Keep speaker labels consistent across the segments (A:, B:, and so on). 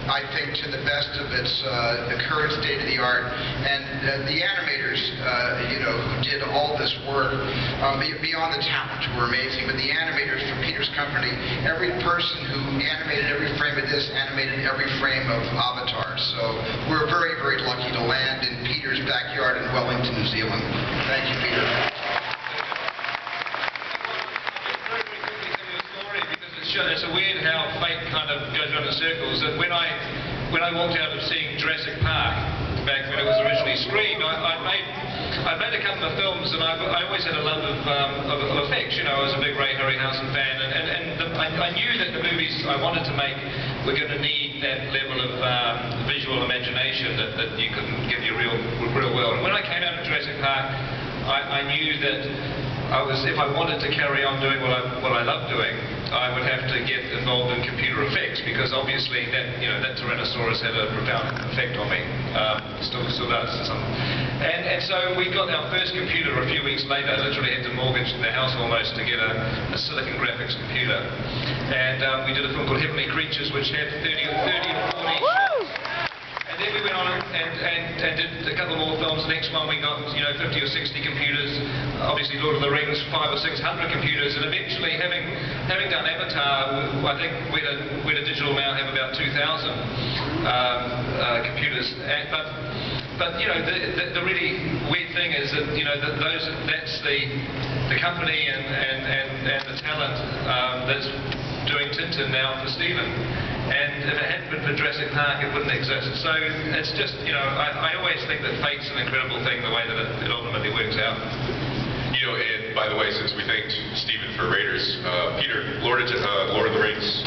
A: I think, to the best of its current state of the art. And the animators, who did all this work, beyond the talent, who were amazing, but the animators from Peter's company, every person who animated every frame of this animated every frame of Avatar. So we're very, very lucky to land in Peter's backyard in Wellington, New Zealand. Thank you, Peter.
B: It's so weird how fate kind of goes around in circles. That when I walked out of seeing Jurassic Park back when it was originally screened, I made a couple of films, and I always had a love of effects. I was a big Ray Harryhausen fan, and I knew that the movies I wanted to make were going to need that level of visual imagination that you couldn't give your real world. And when I came out of Jurassic Park, I knew that if I wanted to carry on doing what I love doing, I would have to get involved in computer effects, because obviously that Tyrannosaurus had a profound effect on me. Still does to some. And so we got our first computer a few weeks later. I literally had to mortgage the house almost to get a Silicon Graphics computer. And we did a film called Heavenly Creatures, which had 30 or 40 shots. And then we went on and did a couple more films. The next one we got 50 or 60 computers. Obviously Lord of the Rings, 500 or 600 computers. And eventually, having done Avatar, I think we'd a digital now have about 2,000 computers. But the really weird thing is that that's the company and the talent that's doing Tintin now for Stephen. And if it hadn't been for Jurassic Park, it wouldn't exist. So it's just, I always think that fate's an incredible thing, the way that it ultimately works out.
C: And by the way, since we thanked Stephen for Raiders, Peter, Lord of the Rings.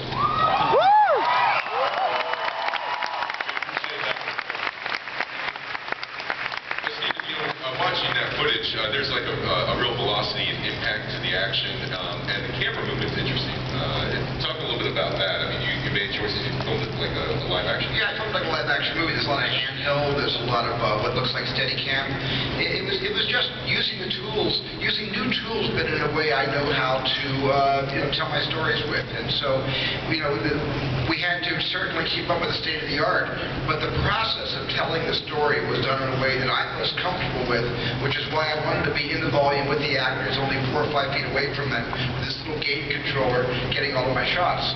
C: Watching that footage, there's like a real velocity and impact to the action, and the camera movement's interesting. Talk a little bit about that. I mean, you made choices. You filmed it like a live action.
A: Yeah, I filmed like a live action movie. There's a lot of handheld. There's a lot of what looks like Steadicam. It was just using the tools, using new tools, but in a way I know how to tell my stories with. And so we had to certainly keep up with the state of the art, but the process of telling the story was done in a way that I was comfortable with, which is why I wanted to be in the volume with the actors, only 4 or 5 feet away from them, with this little game controller getting all of my shots.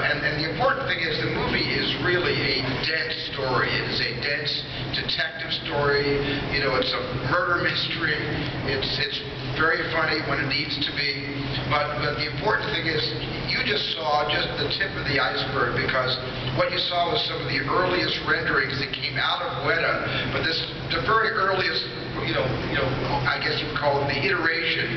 A: And the important thing is the movie is really a dense story. It is a dense detective story. It's a murder mystery. It's very funny when it needs to be. But the important thing is you just saw just the tip of the iceberg, because what you saw was some of the earliest renderings that came out of Weta. But this is the very earliest, I guess you would call it the iteration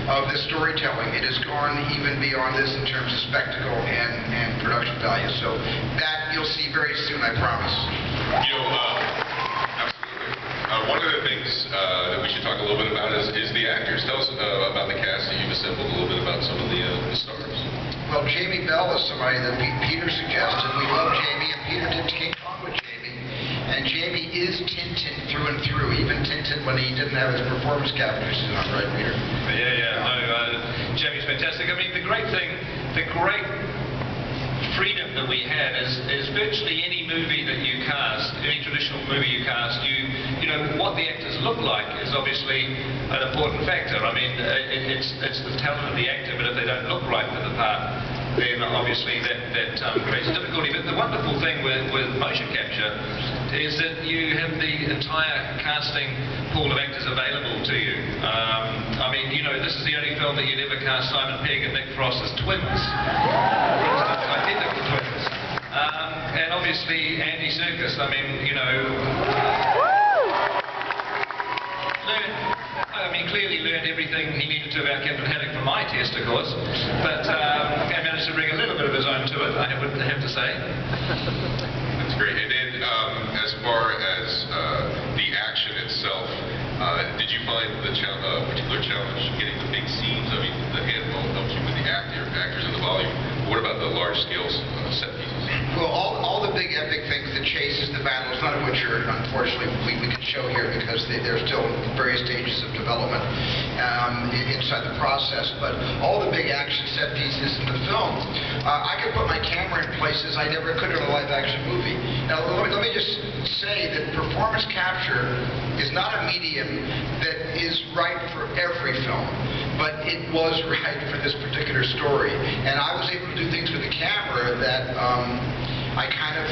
A: of the storytelling. It has gone even beyond this in terms of spectacle and production value. So that you'll see very soon, I promise.
C: Absolutely. One of the things that we should talk a little bit about is the actors. Tell us about the cast that you've assembled, a little bit about some of the stars.
A: Well, Jamie Bell is somebody that Peter suggested. We love Jamie, and Peter did King Kong with Jamie. And Jamie is Tintin through and through, even Tintin when he didn't have his performance captures on, right, Peter?
B: Yeah. No, Jamie's fantastic. I mean, the great freedom that we had is virtually any movie that you cast, any traditional movie you cast, what the actors look like is obviously an important factor. I mean, it's the talent of the actor, but if they don't look right for the part, then obviously that creates difficulty. But the wonderful thing with motion capture is that you have the entire casting pool of actors available to you. I mean, this is the only film that you'd ever cast Simon Pegg and Nick Frost as twins. Identical twins. And obviously Andy Serkis, clearly learned everything he needed to about Captain Haddock from my test, of course, but and managed to bring a little bit of his own to it, I would have to say.
C: That's great. And then, as far as the action itself, did you find the particular challenge getting the big scenes? I mean, the handheld helps you with the actors in the volume. But what about the large-scale set pieces?
A: Well, all the big epic things, the chases, the battles, none of which are, unfortunately, we can show here because they're still in various stages of development inside the process. But all the big action set pieces in the film, I could put my camera in places I never could in a live-action Now, let me just say that performance capture is not a medium that is right for every film, but it was right for this particular story. And I was able to do things with the camera that I kind of,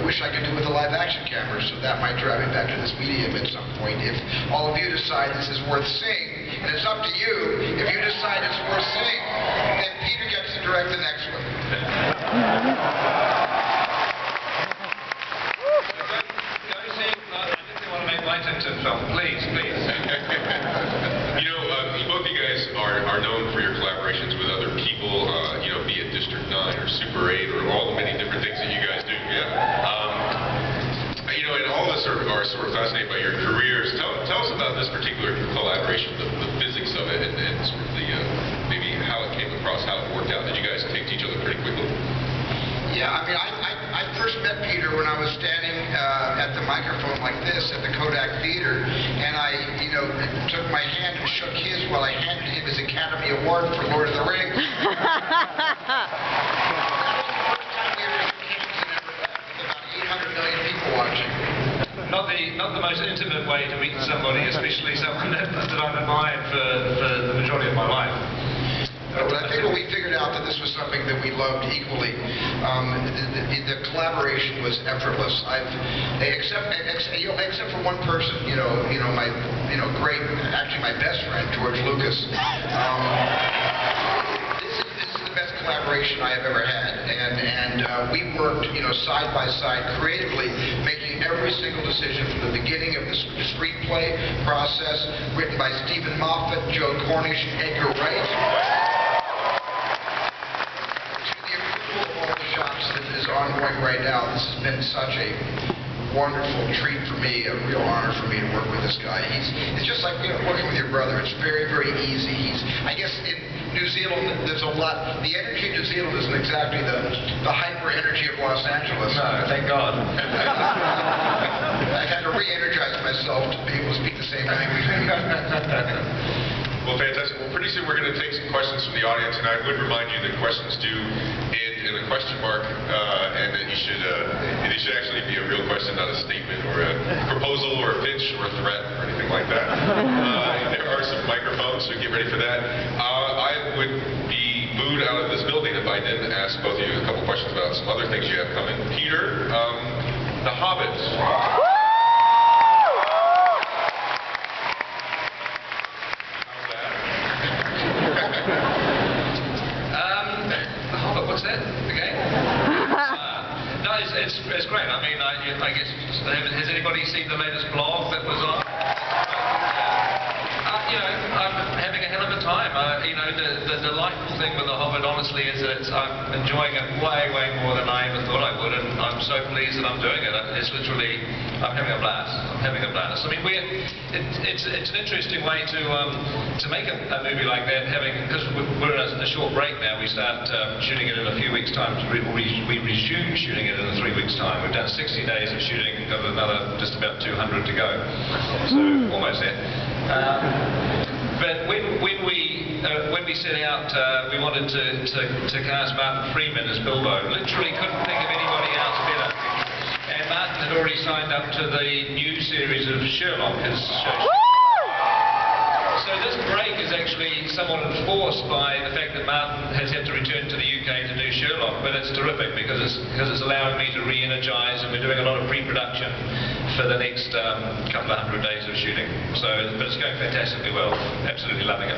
A: wish I could do with a live-action camera, so that might drive me back to this medium at some point. If all of you decide this is worth seeing, and it's up to you, if you decide it's worth seeing, then Peter gets to direct the next one.
B: Film. Please.
C: Both of you guys are known for your collaborations with other people, be it District 9 or Super 8 or all the many different things that you guys do. And all of us are sort of fascinated by your careers. Tell us about this particular collaboration, the physics of it, and sort of the maybe how it came across, how it worked out. Did you guys take to each other pretty quickly?
A: Yeah, I mean, I first met Peter when I was standing at the microphone like this at the Kodak Theater, and I, took my hand and shook his while I handed him his Academy Award for Lord of the Rings. That was the first time we ever shook hands and ever met, with about 800 million people watching.
B: Not the most intimate way to meet somebody, especially someone that I've admired for the majority of my life.
A: But I think when we figured out that this was something that we loved equally, the collaboration was effortless. Except for one person, my my best friend George Lucas. This is the best collaboration I have ever had, and we worked, side by side creatively, making every single decision from the beginning of the screenplay process, written by Stephen Moffat, Joe Cornish, and Edgar Wright. That is ongoing right now. This has been such a wonderful treat for me, a real honor for me to work with this guy. It's just like working with your brother. It's very, very easy. I guess in New Zealand there's a lot. The energy of New Zealand isn't exactly the hyper energy of Los Angeles.
B: No, thank God.
A: I had to re-energize myself to be able to speak the same language.
C: Well, fantastic. Well, pretty soon we're going to take some questions from the audience, and I would remind you that questions do end in a question mark, and that you should actually be a real question, not a statement or a proposal or a pitch or a threat or anything like that. There are some microphones, so get ready for that. I would be booed out of this building if I didn't ask both of you a couple questions about some other things you have coming. Peter, The Hobbit.
B: What's that? Again? No, it's great. I mean, I guess, has anybody seen the latest blog that was on? I'm having a hell of a time. The delightful thing with The Hobbit, honestly, is that I'm enjoying it way, way more than I ever thought I would, and I'm so pleased that I'm doing it. It's literally, I'm having a blast. I mean, it's an interesting way to make a movie like that, because we're in a short break now. We start shooting it in a few weeks' time. We resume shooting it in 3 weeks' time. We've done 60 days of shooting, got another just about 200 to go, so almost there. But when we set out, we wanted to cast Martin Freeman as Bilbo. Literally couldn't think of anybody else better. And Martin had already signed up to the new series of Sherlock as So this break is actually somewhat enforced by the fact that Martin has had to return to the UK to do Sherlock, but it's terrific because it's allowing me to re-energize, and we're doing a lot of pre-production for the next couple of 100 days of shooting. But it's going fantastically well. Absolutely loving it.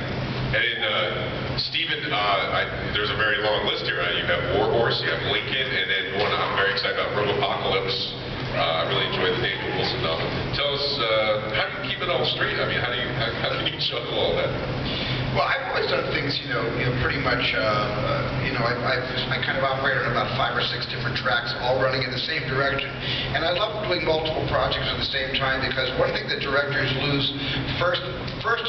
C: And Stephen, there's a very long list here. You have Warhorse, you have Lincoln, and then one I'm very excited about, Robopocalypse. I really enjoyed the Daniel Wilson novel. Tell us, how do you keep it all straight? I mean, how can you juggle all that?
A: Well, I've always done things, pretty much, I kind of operate on about 5 or 6 different tracks, all running in the same direction. And I love doing multiple projects at the same time, because one thing that directors lose, first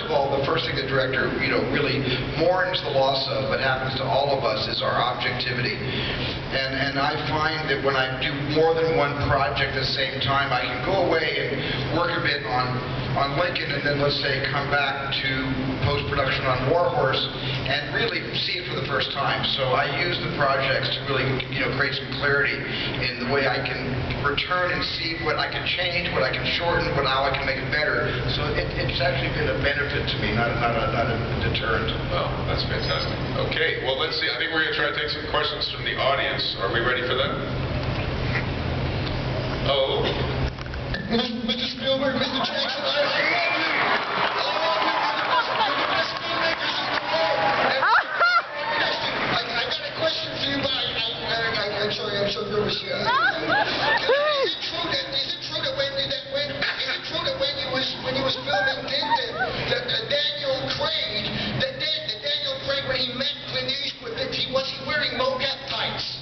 A: of all, the first thing the director, really mourns the loss of, but happens to all of us, is our objectivity. And I find that when I do more than one project at the same time, I can go away and work a bit on Lincoln, and then let's say come back to post-production on Warhorse, and really see it for the first time. So I use the projects to really, create some clarity in the way I can return and see what I can change, what I can shorten, how I can make it better. So it's actually been a benefit to me, not a deterrent.
C: Oh, that's fantastic. Okay, well, let's see. I think we're going to try to take some questions from the audience. Are we ready for that? Oh.
D: Mr. Spielberg, Mr. Jackson, I love you. I love you. You're the best filmmakers in the world. I got a question for you, but I'm sorry, I'm so nervous here. Is it true that when you was filming Daniel Craig, when he met Clint Eastwood, was he wearing mocap tights?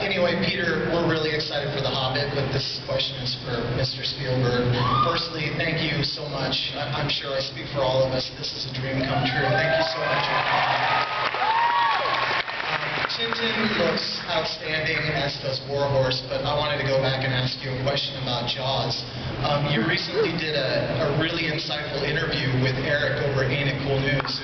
D: Anyway, Peter, we're really excited for The Hobbit, but this question is for Mr. Spielberg. Firstly, thank you so much. I'm sure I speak for all of us. This is a dream come true. Thank you so much. Tintin looks outstanding, as does Warhorse, but I wanted to go back and ask you a question about Jaws. You recently did a really insightful interview with Eric over at Ain't It Cool News.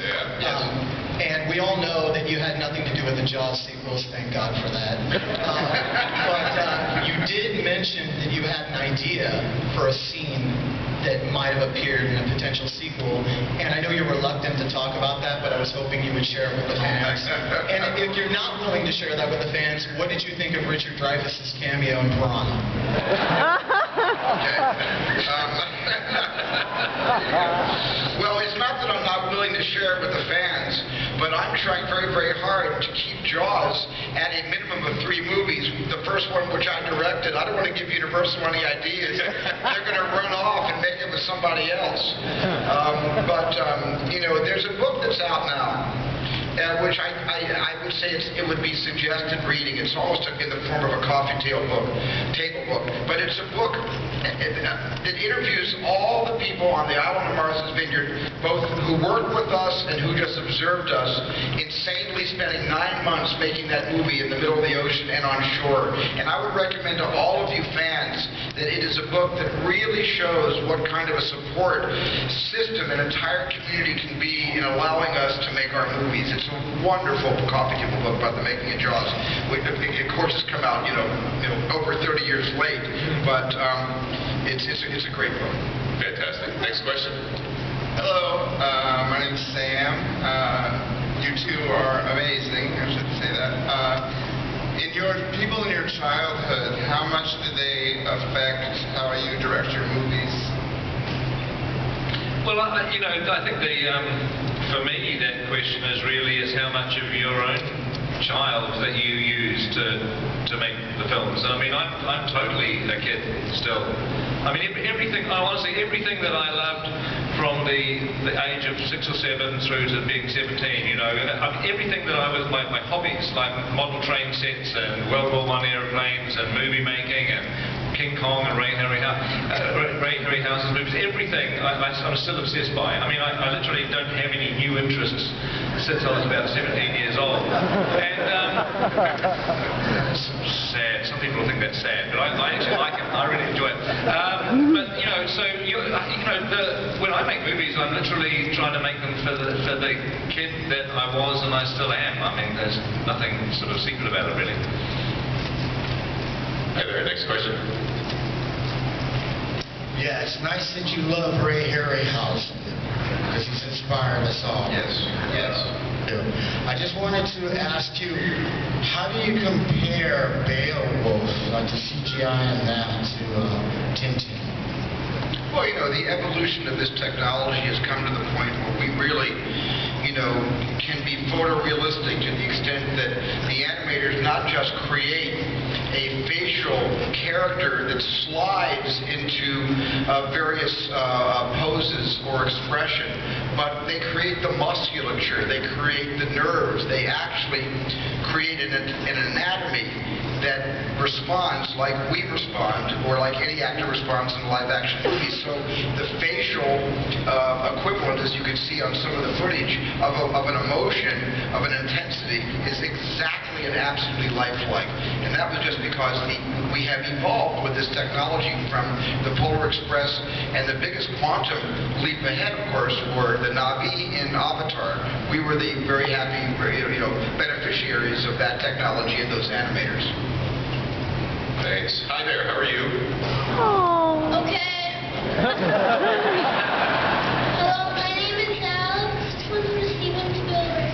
D: And we all know that you had nothing to do with the Jaws sequels, thank God for that. But you did mention that you had an idea for a scene that might have appeared in a potential sequel. And I know you're reluctant to talk about that, but I was hoping you would share it with the fans. And if you're not willing to share that with the fans, what did you think of Richard Dreyfuss's cameo in Piranha?
A: Well, it's not that I'm not willing to share it with the fans, but I'm trying very, very hard to keep Jaws at a minimum of 3 movies. The first one, which I directed, I don't want to give Universal any ideas. They're going to run off and make it with somebody else. There's a book that's out now, which I would say it would be suggested reading. It's almost in the form of a coffee table book, but it's a book that interviews all the people on the island of Martha's Vineyard, both who worked with us and who just observed us, insanely spending 9 months making that movie in the middle of the ocean and on shore. And I would recommend to all of you fans that it is a book that really shows what kind of a support system an entire community can be in allowing us to make our movies. It's a wonderful coffee table book about the making of Jaws. Of course, it's come out, over 30 years late, but it's a great book.
C: Fantastic. Next question.
E: Hello, my name's Sam. You two are amazing. I should say that. People in your childhood, how much do they affect how you direct your movies?
B: Well, I think for me, that question is how much of your own child that you use to make the films. I mean, I'm totally a kid still. I mean, honestly, everything that I loved from the age of 6 or 7 through to being 17, everything that my hobbies, like model train sets and World War I airplanes and movie making and King Kong and Ray Harryhausen's movies, everything I'm still obsessed by. I mean, I literally don't have any new interests since I was about 17 years old. And sad. Some people think that's sad, but I actually like it. I really enjoy it. When I make movies, I'm literally trying to make them for the kid that I was and I still am. I mean, there's nothing sort of secret about it, really.
C: Hi there. Next question.
D: Yeah, it's nice that you love Ray Harryhausen, because he's inspired us all.
A: Yes.
D: I just wanted to ask you, how do you compare Beowulf, like the CGI and that, to Tintin?
A: Well, the evolution of this technology has come to the point where we really, can be photorealistic to the extent that the animators not just create a facial character that slides into various poses or expression, but they create the musculature, they create the nerves, they actually create an anatomy that responds like we respond, or like any actor responds in a live-action movie. So the facial equivalent, as you can see on some of the footage, of an emotion, of an intensity, is exactly and absolutely lifelike. And that was just because we have evolved with this technology from the Polar Express, and the biggest quantum leap ahead, of course, were the Na'vi in Avatar. We were the very happy, beneficiaries of that technology and those animators.
C: Thanks. Hi there, how are you?
F: Oh. Okay. Hello, my name is Alex. This one's for Steven Spielberg.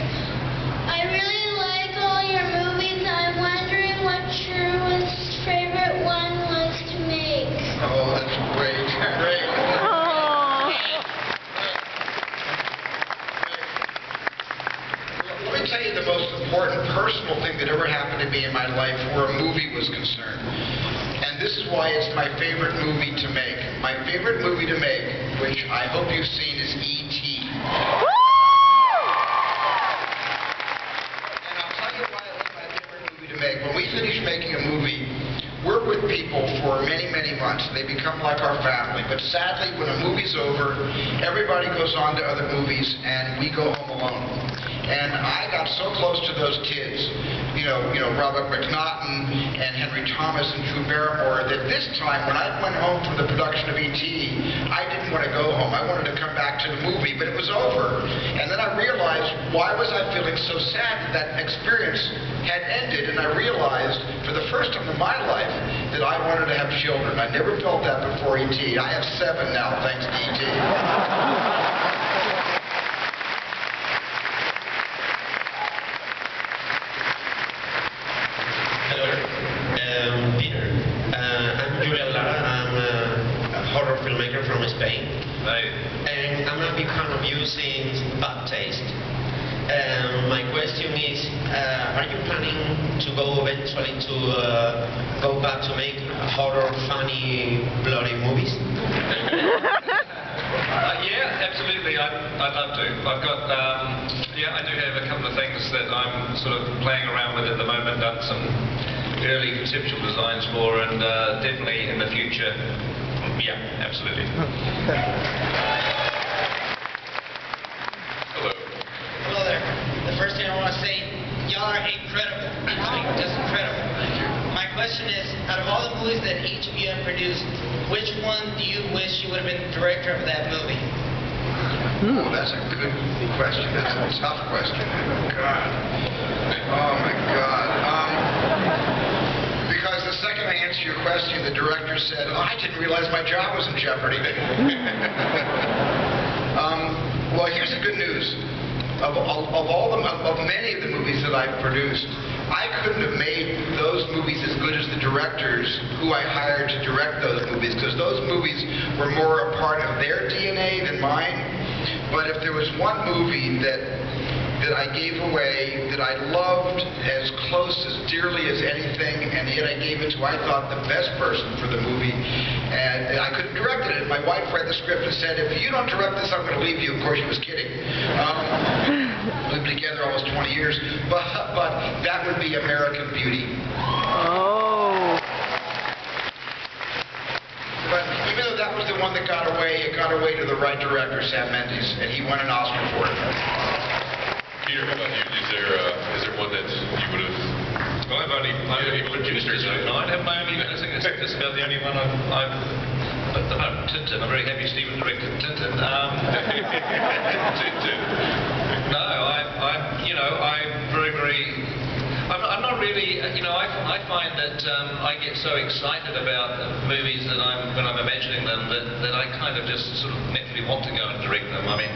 F: I really like all your movies. I'm wondering what your favorite one was to make.
A: Oh, that's great. Great. Let me tell you the most important personal thing that ever happened to me in my life where a movie was concerned. And this is why it's my favorite movie to make. My favorite movie to make, which I hope you've seen, is E.T. And I'll tell you why it's my favorite movie to make. When we finish making a movie, we're with people for many, many months. They become like our family. But sadly, when a movie's over, everybody goes on to other movies, and we go home alone. And I got so close to those kids, Robert McNaughton and Henry Thomas and Drew Barrymore, that this time when I went home for the production of E.T., I didn't want to go home. I wanted to come back to the movie, but it was over. And then I realized, why was I feeling so sad that that experience had ended? And I realized, for the first time in my life, that I wanted to have children. I never felt that before E.T. I have 7 now, thanks to E.T.
G: Peter, I'm Julian Lara. I'm a horror filmmaker from Spain.
B: Right.
G: And I'm a big fan of using bad taste. My question is, are you planning to go eventually to go back to make horror, funny, bloody movies?
B: Yeah, absolutely. I'd love to. I've got, I do have a couple of things that I'm sort of playing around with at the moment, done some early conceptual designs for, and definitely in the future, yeah, absolutely.
C: Hello.
H: Hello there. The first thing I want to say, y'all are incredible. Just incredible. My question is, out of all the movies that each of you have produced, which one do you wish you would have been the director of that movie?
A: Oh, that's a good question. That's a tough question. Oh, God. Oh, my God. Because the second I answered your question, the director said, I didn't realize my job was in jeopardy. Well, here's the good news. Of many of the movies that I've produced, I couldn't have made those movies as good as the directors who I hired to direct those movies, because those movies were more a part of their DNA than mine. But if there was one movie that I gave away, that I loved as close, as dearly as anything, and yet I gave it to, I thought, the best person for the movie, and I could have directed it. My wife read the script and said, if you don't direct this, I'm going to leave you. Of course, she was kidding. We've been together almost 20 years, but that would be American Beauty.
I: Oh.
A: But even though that was the one that got away, it got away to the right director, Sam Mendes, and he won an Oscar for it.
C: Peter, how about you? Is there one that you would have...
B: Well, I've only produced District 9, haven't I? I think it's just about the only one I've Tintin. I'm very happy Stephen directed Tintin.
C: Tintin.
B: No, I'm not really, I find that I get so excited about movies that when I'm imagining them that I kind of just sort of naturally want to go and direct them. I mean,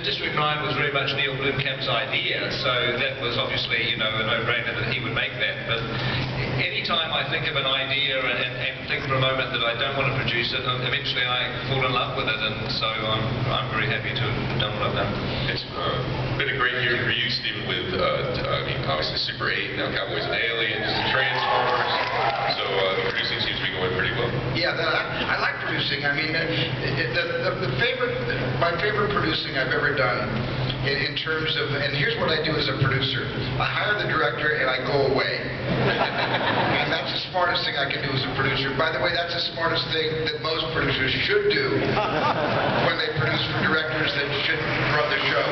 B: District 9 was very much Neil Blomkamp's idea, so that was obviously, a no-brainer that he would make that. But anytime I think of an idea and think for a moment that I don't want to produce it, eventually I fall in love with it, and so I'm very happy to have done what I've done.
C: It's been a great year for you, Stephen, with obviously Super 8, now Cowboys and Aliens, Transformers.
A: choosing. I mean, my favorite producing I've ever done in terms of, and here's what I do as a producer. I hire the director and I go away. And that's the smartest thing I can do as a producer. By the way, that's the smartest thing that most producers should do when they produce for directors that should run the show.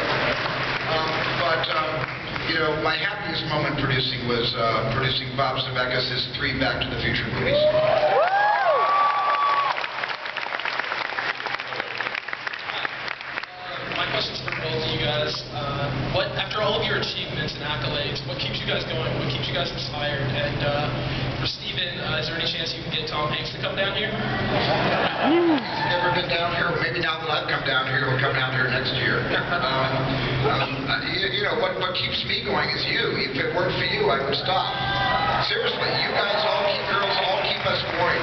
A: You know, my happiest moment producing was producing Bob Zemeckis' 3 Back to the Future movies.
J: My question's for both of you guys. After all of your achievements and accolades, what keeps you guys going? What keeps you guys inspired? And for Steven, is there any chance you can get Tom Hanks to come down here?
A: He's never been down here. Maybe now that I've come down here, he'll come down here next year. You know, what keeps me going is you. If it weren't for you, I would stop. Seriously, you guys girls all keep us going.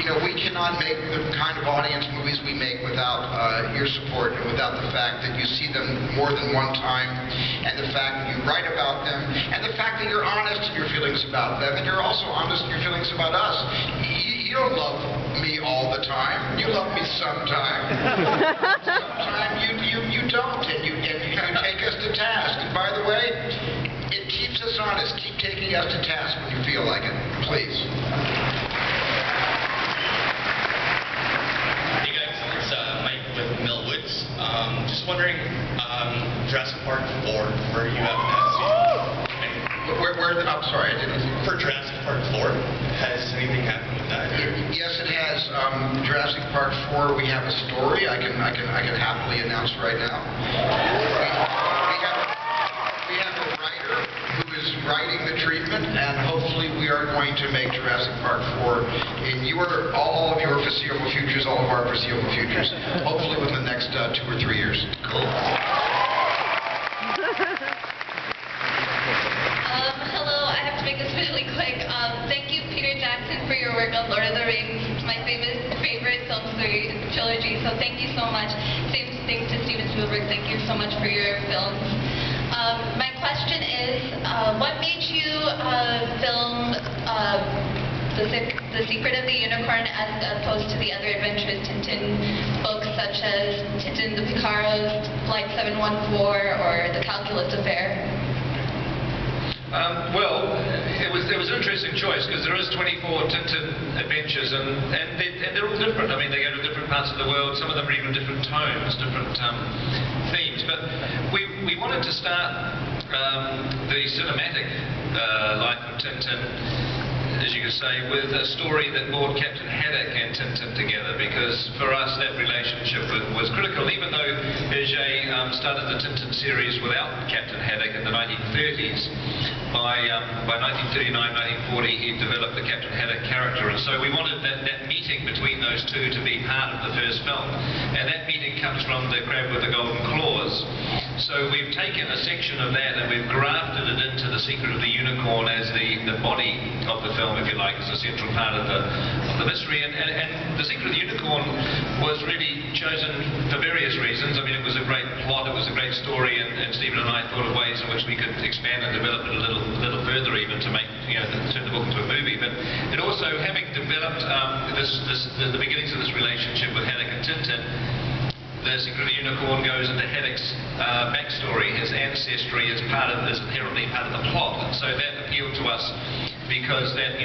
A: You know, we cannot make the kind of audience movies we make without your support and without the fact that you see them more than one time, and the fact that you write about them, and the fact that you're honest in your feelings about them, and you're also honest in your feelings about us. You don't love me all the time. You love me sometime. Sometimes you don't, and you take us to task. And by the way, it keeps us honest. Keep taking us to task when you feel like it, please.
K: Just wondering, Jurassic Park 4, where you have that
A: I'm sorry, I didn't.
K: For Jurassic Park 4, has anything happened with that?
A: Yes, it has. Jurassic Park 4, we have a story I can happily announce right now. We have a writer who is writing the treatment, and hopefully we are going to make Jurassic Park 4 in all of your foreseeable futures, all of our foreseeable futures, hopefully within the next 2 or 3 years. Cool.
L: Hello, I have to make this really quick. Thank you, Peter Jackson, for your work on Lord of the Rings. It's my favorite film trilogy, so thank you so much. Same thing to Steven Spielberg. Thank you so much for your films. My question is, what made you film The Secret of the Unicorn as opposed to the other adventurous Tintin books such as Tintin the Picaro's Flight 714 or The Calculus Affair?
B: Well, it was an interesting choice because there is 24 Tintin adventures and they're all different. I mean, they go to different parts of the world. Some of them are even different tones, different themes. But we wanted to start the cinematic life of Tintin, as you could say, with a story that brought Captain Haddock and Tintin together, because for us that relationship was critical. Even though Hergé started the Tintin series without Captain Haddock in the 1930s, by 1939, 1940 he developed the Captain Haddock character, and so we wanted that meeting between those two to be part of the first film, and that meeting comes from the crab with the golden claws. So we've taken a section of that and we've grafted it into The Secret of the Unicorn as the body of the film, if you like, as a central part of the mystery. And The Secret of the Unicorn was really chosen for various reasons. I mean, it was a great plot, it was a great story, and Stephen and I thought of ways in which we could expand and develop it a little further, even to make, turn the book into a movie. But it also, having developed the beginnings of this relationship with Haddock and Tintin, The Secret of the Unicorn goes into Haddock's backstory. His ancestry is inherently part of the plot, and so that appealed to us because that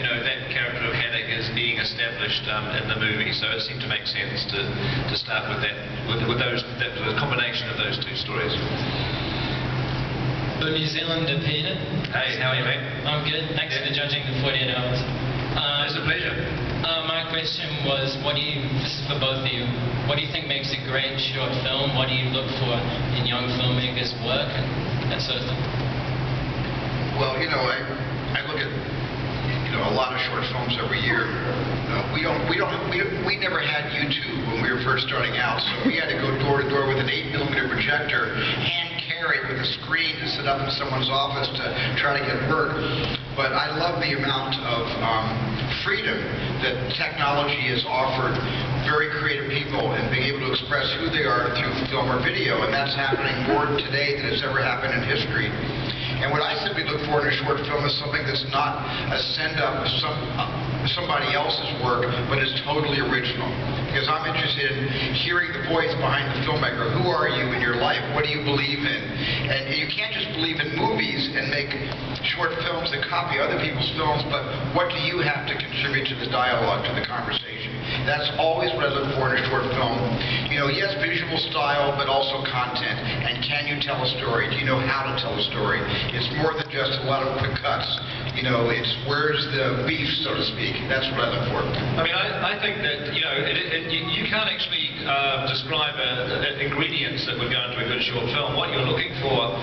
B: character of Haddock is being established in the movie. So it seemed to make sense to start with that, with the combination of those two stories.
J: The New Zealander Peter.
B: Hey, how are you, mate?
J: I'm good. Thanks for judging the 48 hours.
B: It's a pleasure.
J: My question was, this is for both of you, what do you think makes a great short film? What do you look for in young filmmakers' work and that sort of thing?
A: Well, I look at a lot of short films every year. We never had YouTube when we were first starting out, so we had to go door to door with an 8mm projector, hand carried with a screen to sit up in someone's office to try to get work. But I love the amount of freedom that technology has offered very creative people in being able to express who they are through film or video, and that's happening more today than it's ever happened in history. And what I simply look for in a short film is something that's not a send-up of somebody else's work, but is totally original. Because I'm interested in hearing the voice behind the filmmaker. Who are you in your life? What do you believe in? And you can't just believe in movies and make short films that copy other people's films, but what do you have to contribute to the dialogue, to the conversation? That's always what I look for in a short film. You know, yes, visual style, but also content. And can you tell a story? Do you know how to tell a story? It's more than just a lot of quick cuts. You know, it's where's the beef, so to speak. That's what I look for.
B: I mean, I think that, you know, you can't actually describe ingredients that would go into a good short film. What you're looking for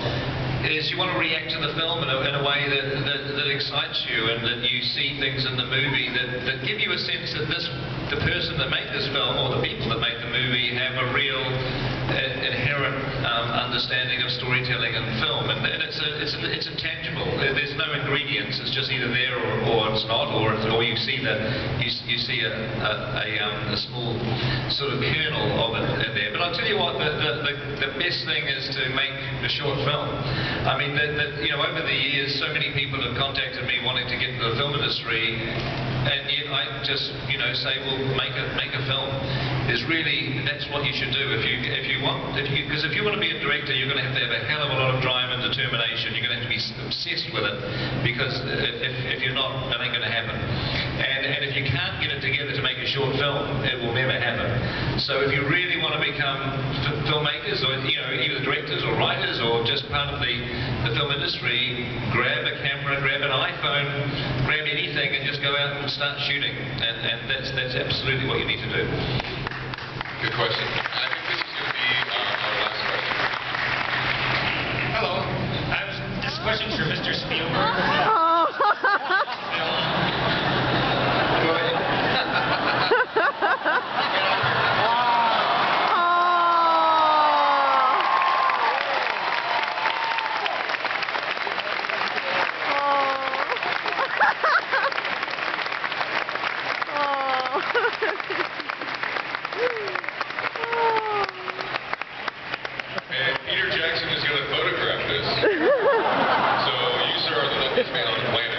B: is you want to react to the film in a way that excites you, and that you see things in the movie that give you a sense that the person that made this film, or the people that made the movie, have a real inherent understanding of storytelling and film, and it's intangible. There's no ingredients. It's just either there or it's not, or you see a small sort of kernel of it in there. But I'll tell you what, the best thing is to make a short film. I mean, you know, over the years, so many people have contacted me wanting to get into the film industry, and yet I just, you know, say, well, make a film. That's what you should do because if you want to be a director, you're going to have a hell of a lot of drive and determination. You're going to have to be obsessed with it, because if you're not, it ain't going to happen. And if you can't get it together to make a short film, it will never happen. So if you really want to become filmmakers, or, you know, either directors or writers, or just part of the film industry, grab a camera, grab an iPhone, grab anything, and just go out and start shooting. And that's absolutely what you need to do.
C: Good question. I think this is going to be our last question.
M: Hello. This question's for Mr. Spielberg.
A: Go ahead.
C: And Peter Jackson is going to photograph this. So you, sir, are the luckiest man on the planet.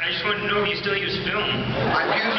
M: I just want to know if you still use film.
A: I've used